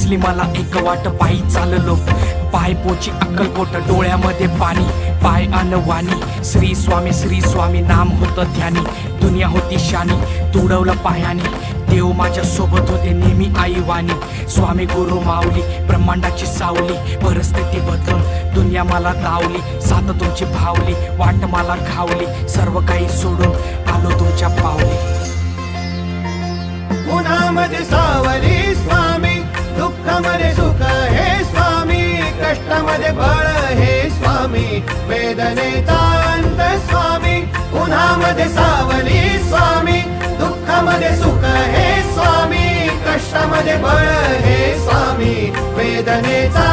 दिसली मला एक वाट, पायी चाललो पाय पोची अक्कलकोट, डोळ्यामध्ये पाणी पाय अनवाणी. श्री स्वामी नाम होतं ध्यानी, दुनिया होती शानी तुडवलं पायाने. देव माझ्या सोबत होते नेहमी आईवानी. स्वामी गुरु माऊली ब्रह्मांडाची सावली, परिस्थिती बदलून दुनिया मला दावली. साथ तुमची भावली, वाट मला घावली, सर्व काही सोडून आलो तुमच्या पावली. उन्हामध्ये सावली स्वामी, दुःखामध्ये सुख हे स्वामी, कष्टामध्ये बळ हे स्वामी, वेदनेचा अंत स्वामी. उन्हामध्ये सावली स्वामी, दुःखामध्ये सुख हे स्वामी, कष्टामध्ये बळ हे स्वामी, वेदनेचा